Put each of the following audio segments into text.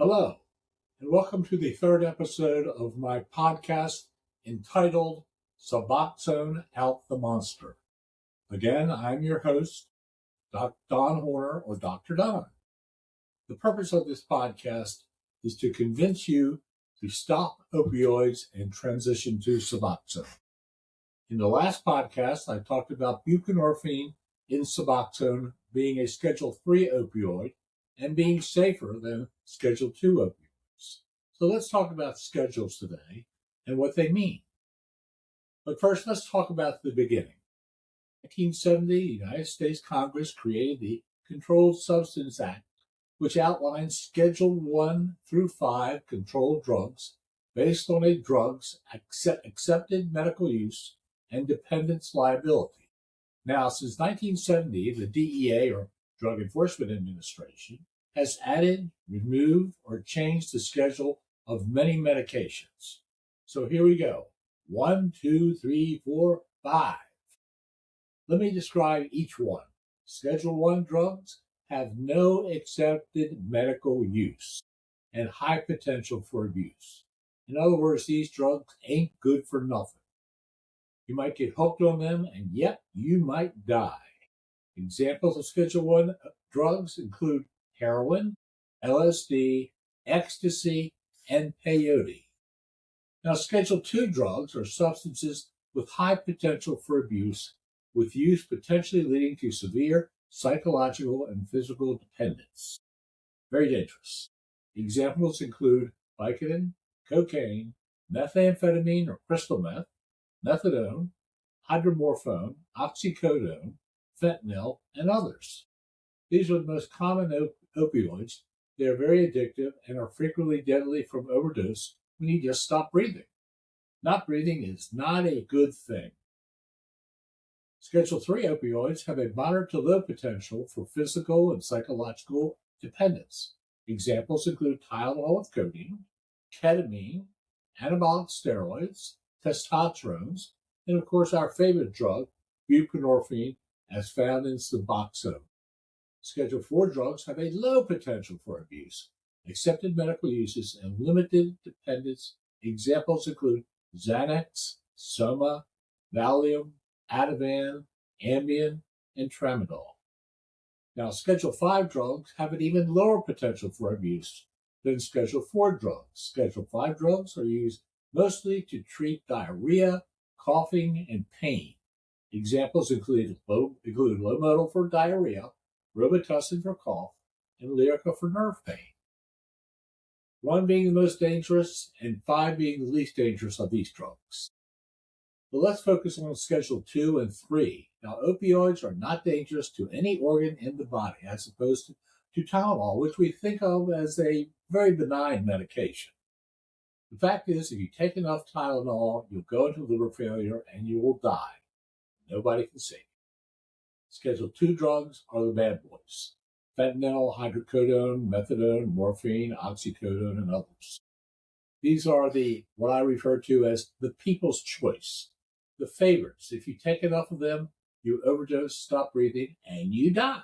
Hello, and welcome to the third episode of my podcast entitled Suboxone Out the Monster. Again, I'm your host, Dr. Don Horner, or Dr. Don. The purpose of this podcast is to convince you to stop opioids and transition to Suboxone. In the last podcast, I talked about buprenorphine in Suboxone being a Schedule III opioid and being safer than Schedule II opioids. So let's talk about schedules today and what they mean. But first, let's talk about the beginning. In 1970, the United States Congress created the Controlled Substance Act, which outlines Schedule 1 through 5 controlled drugs based on a drug's accepted medical use and dependence liability. Now, since 1970, the DEA, or Drug Enforcement Administration, has added, removed, or changed the schedule of many medications. So here we go. 1, 2, 3, 4, 5. Let me describe each one. Schedule 1 drugs have no accepted medical use and high potential for abuse. In other words, these drugs ain't good for nothing. You might get hooked on them, and yep, you might die. Examples of Schedule 1 drugs include heroin, LSD, ecstasy, and peyote. Now, Schedule 2 drugs are substances with high potential for abuse, with use potentially leading to severe psychological and physical dependence. Very dangerous. Examples include Vicodin, cocaine, methamphetamine or crystal meth, methadone, hydromorphone, oxycodone, fentanyl, and others. These are the most common opioids. They are very addictive and are frequently deadly from overdose when you just stop breathing. Not breathing is not a good thing. Schedule 3 opioids have a moderate to low potential for physical and psychological dependence. Examples include Tylenol with codeine, ketamine, anabolic steroids, testosterone, and of course our favorite drug, buprenorphine, as found in Suboxone. Schedule 4 drugs have a low potential for abuse, accepted medical uses, and limited dependence. Examples include Xanax, Soma, Valium, Ativan, Ambien, and Tramadol. Now, Schedule 5 drugs have an even lower potential for abuse than Schedule 4 drugs. Schedule 5 drugs are used mostly to treat diarrhea, coughing, and pain. Examples include Lomotil for diarrhea, Robitussin for cough, and Lyrica for nerve pain. 1 being the most dangerous and 5 being the least dangerous of these drugs. But let's focus on Schedule 2 and 3. Now, opioids are not dangerous to any organ in the body, as opposed to Tylenol, which we think of as a very benign medication. The fact is, if you take enough Tylenol, you'll go into liver failure and you will die. Nobody can save you. Schedule 2 drugs are the bad boys. Fentanyl, hydrocodone, methadone, morphine, oxycodone, and others. These are what I refer to as the people's choice, the favorites. If you take enough of them, you overdose, stop breathing, and you die.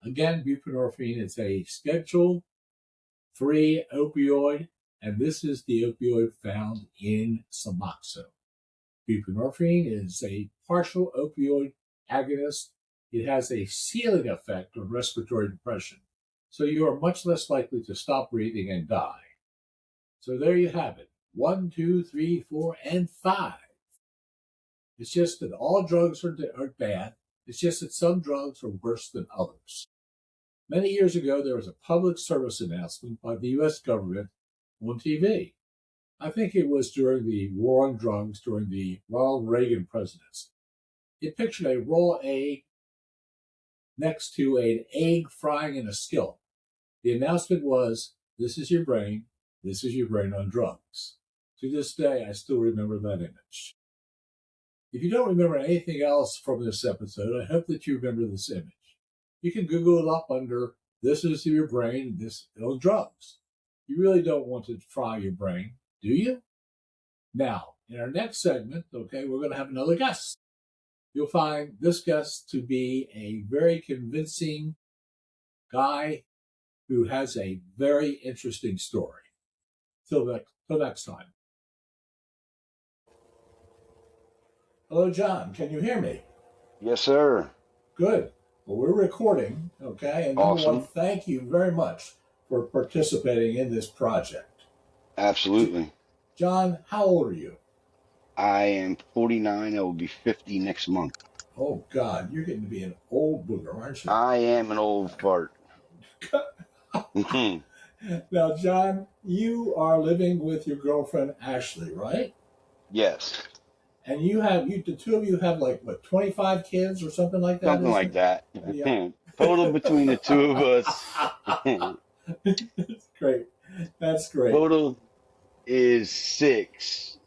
Again, buprenorphine is a Schedule 3 opioid, and this is the opioid found in Suboxone. Buprenorphine is a partial opioid agonist. It has a ceiling effect on respiratory depression, so you are much less likely to stop breathing and die. So there you have it. 1, 2, 3, 4, and 5. It's just that all drugs are bad. It's just that some drugs are worse than others. Many years ago, there was a public service announcement by the U.S. government on TV. I think it was during the war on drugs during the Ronald Reagan presidency. It pictured a raw egg next to an egg frying in a skillet. The announcement was, "This is your brain. This is your brain on drugs." To this day, I still remember that image. If you don't remember anything else from this episode, I hope that you remember this image. You can Google it up under "This is your brain, this on drugs." You really don't want to fry your brain, do you? Now, in our next segment, we're going to have another guest. You'll find this guest to be a very convincing guy who has a very interesting story. Till next time. Hello, John. Can you hear me? Yes, sir. Good. Well, we're recording, okay? And number one, Awesome. thank you very much for participating in this project. Absolutely. John, how old are you? I am 49. I will be 50 next month. Oh, God, you're getting to be an old booger, aren't you? I am an old fart. Now, John, you are living with your girlfriend, Ashley, right? Yes. And the two of you have like, what, 25 kids or something like that, Something isn't like it? that. Yeah. Total between the two of us. That's great. That's great. Total is 6.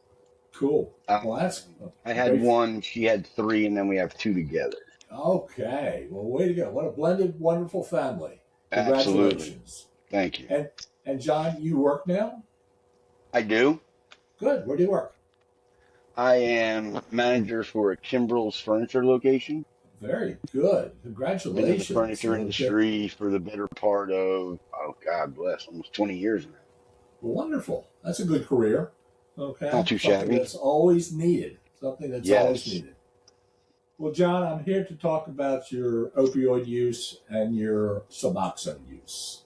Cool. Well, that's I had great. 1, she had 3, and then we have 2 together. Okay. Well, way to go. What a blended, wonderful family. Absolutely. Congratulations. Thank you. And John, you work now? I do. Good. Where do you work? I am manager for a Kimbrell's furniture location. Very good. Been in the Congratulations. furniture Okay. industry for the better part of, oh God bless, almost 20 years now. Wonderful. That's a good career. Not Okay. too Something shabby. that's always needed. Something that's always Yes. needed. Well, John, I'm here to talk about your opioid use and your Suboxone use.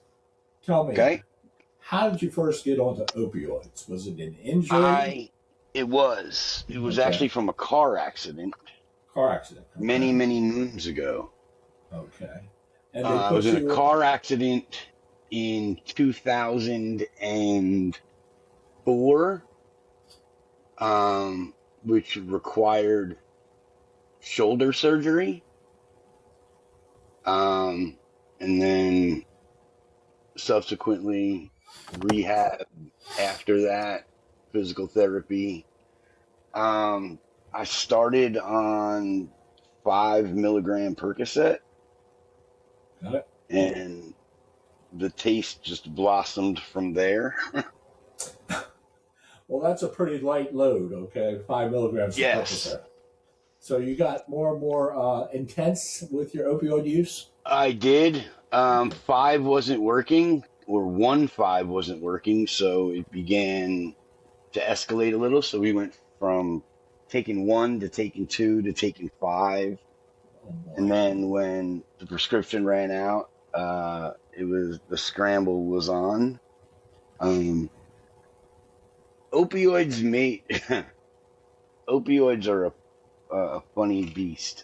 Tell me, Okay. how did you first get onto opioids? Was it an injury? It was Okay. actually from a car accident Car accident. many, Okay. many moons ago. Okay. And they I was put in a you, car accident in 2004, which required shoulder surgery. And then subsequently rehab after that, physical therapy. I started on 5 milligram Percocet, got it? and the taste just blossomed from there. Well, that's a pretty light load, okay? 5 milligrams of Yes, Percocet. So you got more and more intense with your opioid use? I did. 5 wasn't working, or 1 5 wasn't working, so it began to escalate a little. So we went from taking 1 to taking 2 to taking 5. Oh, And boy. then when the prescription ran out, the scramble was on. Um, opioids mate opioids are a funny beast.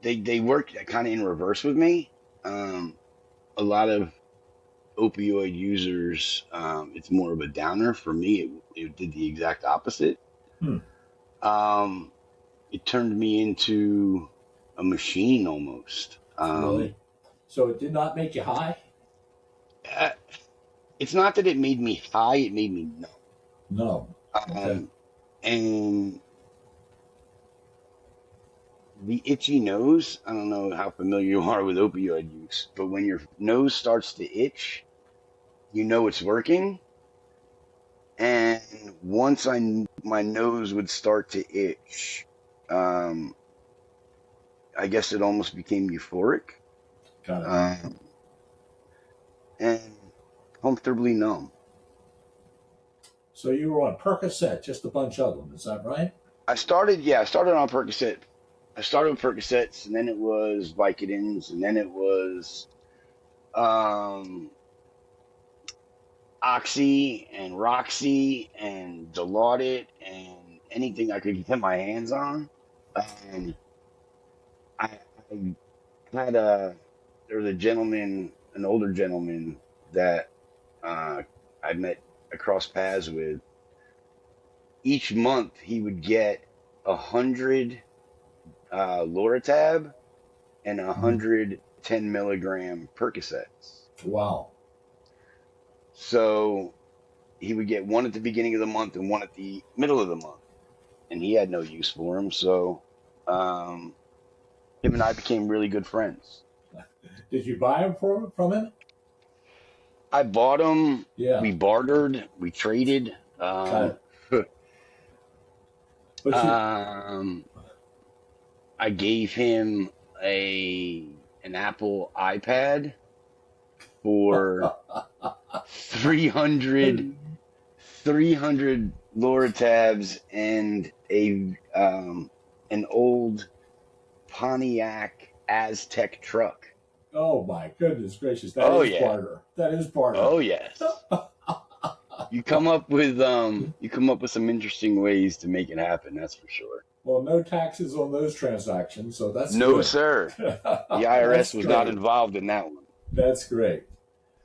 They work kind of in reverse with me. A lot of opioid users, it's more of a downer. For me, it did the exact opposite. Hmm. um, it turned me into a machine almost. Really? So it did not make you high? Uh, it's not that it made me high; it made me numb. No. Okay. And the itchy nose, I don't know how familiar you are with opioid use, but when your nose starts to itch, you know it's working. And once my nose would start to itch, um, I guess it almost became euphoric, Got it. um, and comfortably numb. So you were on Percocet, just a bunch of them. Is that right? I started on Percocet. I started with Percocets, and then it was Vicodins, and then it was um, Oxy and Roxy and Dilaudid and anything I could get my hands on. And I had there was a gentleman, an older gentleman that uh, I met across paths with. Each month he would get 100 Loratab and Mhm. 110 milligram Percocets. Wow. So he would get one at the beginning of the month and one at the middle of the month, and he had no use for him. So um, him and I became really good friends. Did you buy them from him? I bought him. Yeah. We bartered. We traded. Got it. But you, um, I gave him an Apple iPad, for 300 Lortabs and an old Pontiac Aztec truck. Oh my goodness gracious! That Oh is yeah. barter. That is barter. Oh yes. You come up with some interesting ways to make it happen, that's for sure. Well, no taxes on those transactions, so that's No, good. sir. The IRS That's was not great. involved in that one. That's great.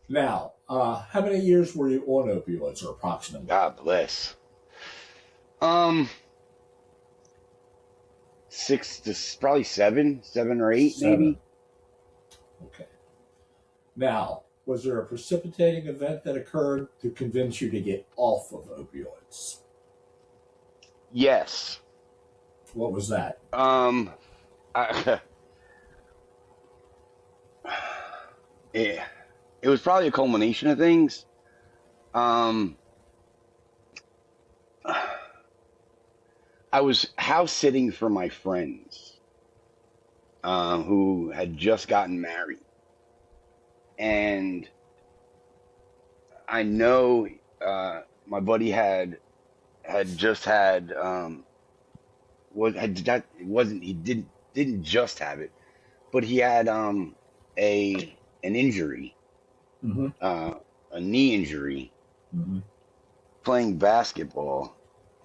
Now, how many years were you on opioids, or approximately? God bless. Um, six to probably seven or eight, 7. maybe. Okay. Now, was there a precipitating event that occurred to convince you to get off of opioids? Yes. What was that? I, it, it was probably a culmination of things. Um, I was house sitting for my friends, who had just gotten married, and I know, my buddy had just had, was had that it wasn't he didn't just have it, but he had an injury, Mm-hmm. uh, a knee injury Mm-hmm. playing basketball,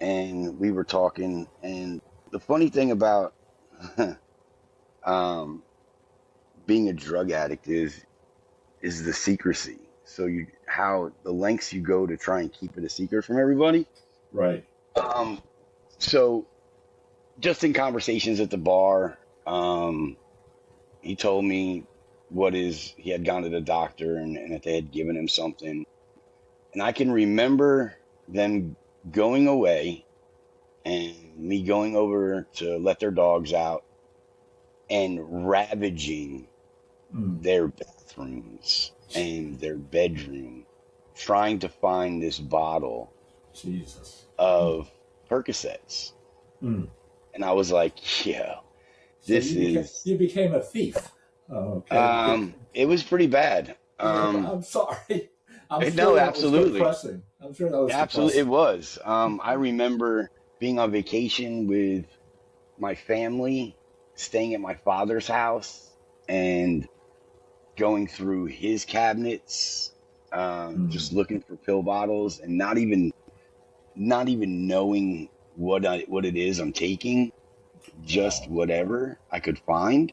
and we were talking. And the funny thing about um, being a drug addict is the secrecy. So you how the lengths you go to try and keep it a secret from everybody. Right. Um, so just in conversations at the bar, he told me he had gone to the doctor, and that they had given him something. And I can remember them going away and me going over to let their dogs out and ravaging Mm. their bathrooms and their bedroom, trying to find this bottle Jesus. Mm. of Percocets. Mm. And I was like, yeah, So this is, you became a thief. Oh, okay. it was pretty bad. I'm sorry. I'm sure No, that was absolutely. depressing. I'm sure that was Absolutely. It depressing. was. I remember being on vacation with my family, staying at my father's house and going through his cabinets, Mm. just looking for pill bottles and not even knowing what it is I'm taking, just Wow. whatever I could find.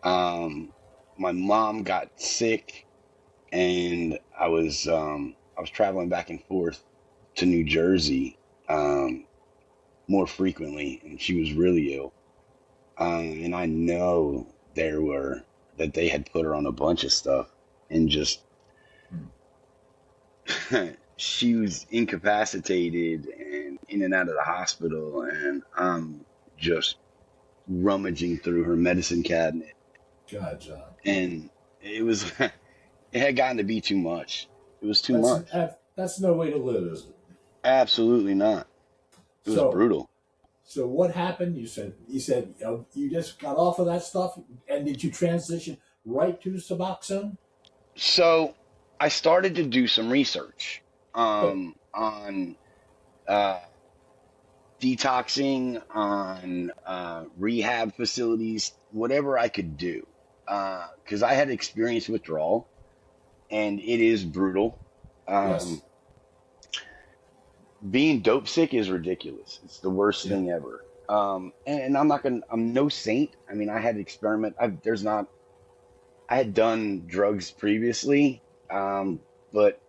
Um, my mom got sick, and I was traveling back and forth to New Jersey, more frequently, and she was really ill. And I know that they had put her on a bunch of stuff, and just Mm. she was incapacitated and in and out of the hospital, and I'm just rummaging through her medicine cabinet, God, John. and it was it had gotten to be too much. It was too That's much. that's no way to live, is it? Absolutely not. It was So, brutal. so what happened? You said you just got off of that stuff, and did you transition right to Suboxone? So I started to do some research, Good. on uh, detoxing, on rehab facilities, whatever I could do, because I had experienced withdrawal, and it is brutal. Yes. Um, Being dope sick is ridiculous. It's the worst Yeah. thing ever. And I'm no saint. I mean, I had experiment. I had done drugs previously, but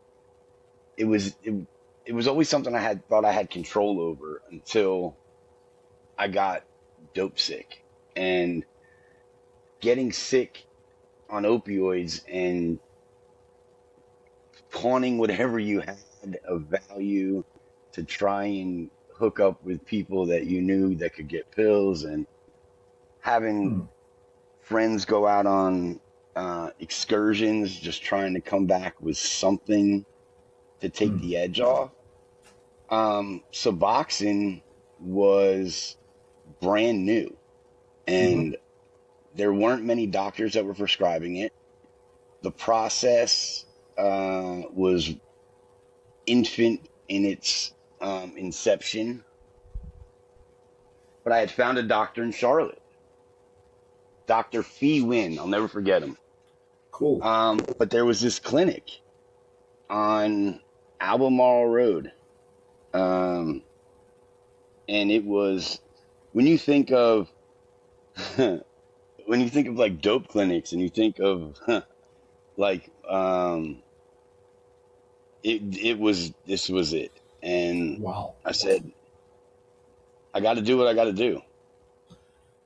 it was it, it was always something I had thought I had control over until I got dope sick. And getting sick on opioids and pawning whatever you had of value to try and hook up with people that you knew that could get pills, and having Mm. friends go out on excursions just trying to come back with something to take Mm. the edge off. Suboxone was brand new, Mm-hmm. and there weren't many doctors that were prescribing it. the process was infant in its inception, but I had found a doctor in Charlotte, Dr. Fee Win. I'll never forget him. Cool. But there was this clinic on Albemarle Road. And it was, when you think of when you think of like dope clinics and you think of like it was, this was it. And Wow. I said, I got to do what I got to do.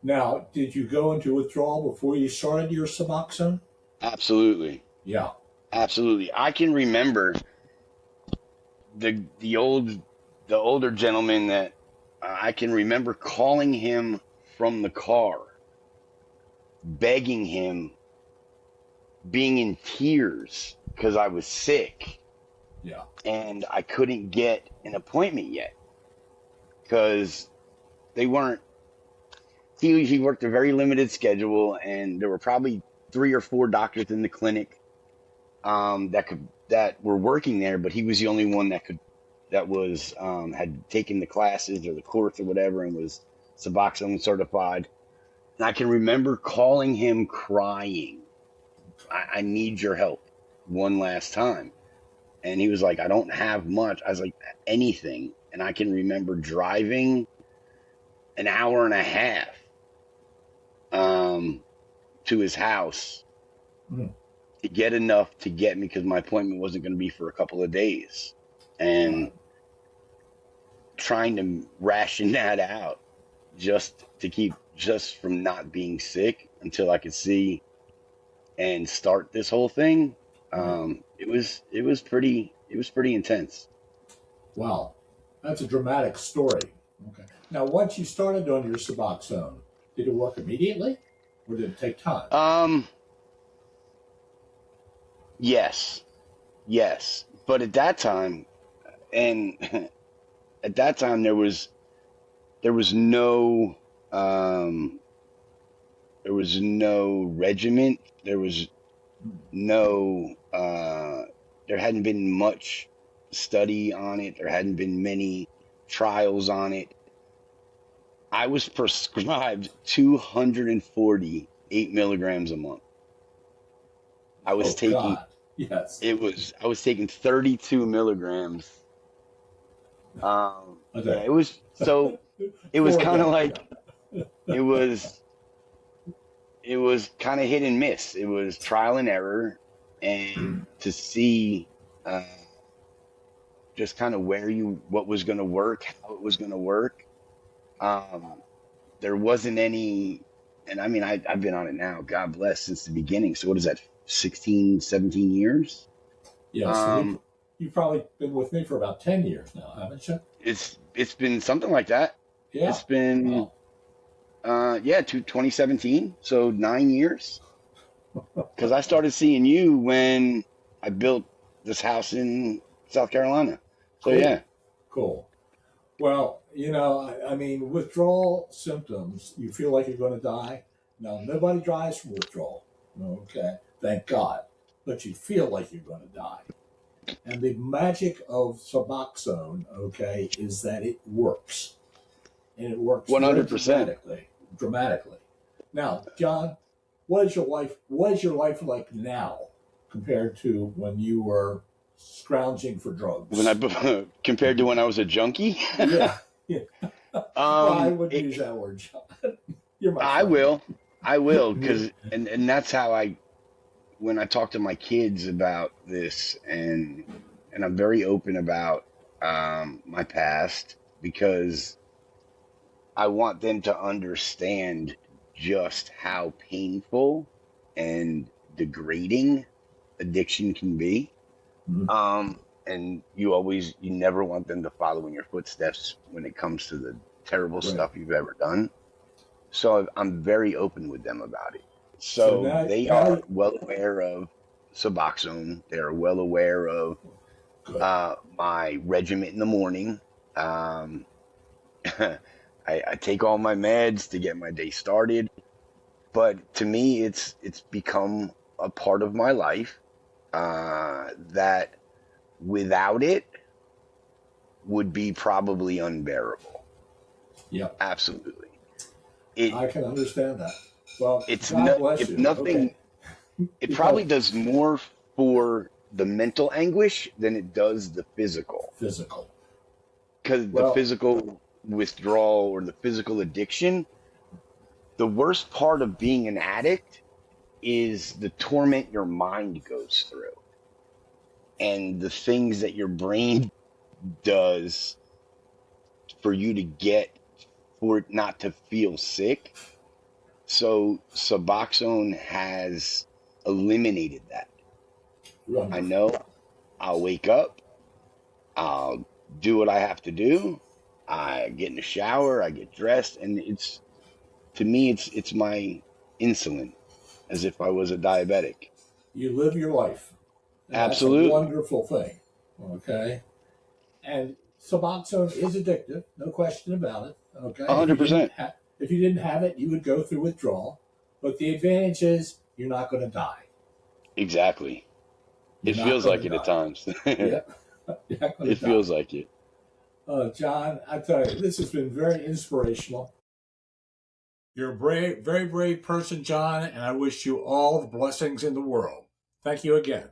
Now, did you go into withdrawal before you started your Suboxone? Absolutely. Yeah. Absolutely. I can remember the older gentleman that I can remember calling him from the car, begging him, being in tears because I was sick Yeah. and I couldn't get an appointment yet because they weren't. He worked a very limited schedule, and there were probably 3 or 4 doctors in the clinic that were working there, but he was the only one that was had taken the classes or the course or whatever and was Suboxone certified. And I can remember calling him crying, I need your help one last time. And he was like, I don't have much. I was like, anything. And I can remember driving an hour and a half to his house Mm. to get enough to get me, because my appointment wasn't going to be for a couple of days. And trying to ration that out just to keep just from not being sick until I could see and start this whole thing. It was pretty intense. Wow. That's a dramatic story. Okay. Now, once you started on your Suboxone, did it work immediately or did it take time? Yes, yes, but at that time, and at that time there was no um there was no regiment. There was no there hadn't been much study on it. There hadn't been many trials on it. I was prescribed 240 8 milligrams a month. I was Oh, taking God. Yes. I was taking 32 milligrams. A Yeah, day. it was For a kind of day. like it was it was kind of hit and miss. It was trial and error, and to see uh, just kind of what was going to work, how it was going to work. Um, there wasn't any, and I mean, I've been on it now, God bless, since the beginning. So what is that, 16, 17 years? Yes. And Um, you've probably been with me for about 10 years now, haven't you? it's been something like that. Yeah. It's been Wow. yeah, to 2017, so 9 years. Because I started seeing you when I built this house in South Carolina. So Cool. yeah, Cool. Well, I mean, withdrawal symptoms, you feel like you're going to die. Now, nobody dies from withdrawal. Okay. Thank God. But you feel like you're going to die. And the magic of Suboxone, okay, is that it works. And it works very 100%. dramatically. Now, John, what is your life like now compared to when you were scrounging for When I drugs? compared to when I was a junkie, Yeah. Yeah. Well, I wouldn't use it, that word, John. You're my I friend. will, I will, because and that's how when I talk to my kids about this, and I'm very open about my past, because I want them to understand just how painful and degrading addiction can be. Mhm. And you never want them to follow in your footsteps when it comes to the terrible Right. stuff you've ever done. So I'm very open with them about it. So So now, they are well aware of Suboxone. They are well aware of good. my regiment in the morning. Um, I take all my meds to get my day started. But to me, it's become a part of my life that without it would be probably unbearable. Yep. Absolutely. It I can understand that. Well, it's God no bless if you. nothing, Okay. it Because probably does more for the mental anguish than it does the physical. physical. Because the Well, physical withdrawal or the physical addiction, the worst part of being an addict is the torment your mind goes through and the things that your brain does for you to get for it not to feel sick. So Suboxone has eliminated that. I wonderful. know I'll wake up, I'll do what I have to do. I get in the shower, I get dressed, and it's to me it's my insulin as if I was a diabetic. You live your life, and that's a Absolutely. wonderful thing. Okay. And Suboxone is addictive, no question about it. Okay. 100%. If you didn't have it, you would go through withdrawal. But the advantage is you're not going to die. Exactly. You're It not feels going to like it at die. times. Yep. You're not going to It die. feels like it. John, I tell you, this has been very inspirational. You're a brave, very brave person, John, and I wish you all the blessings in the world. Thank you again.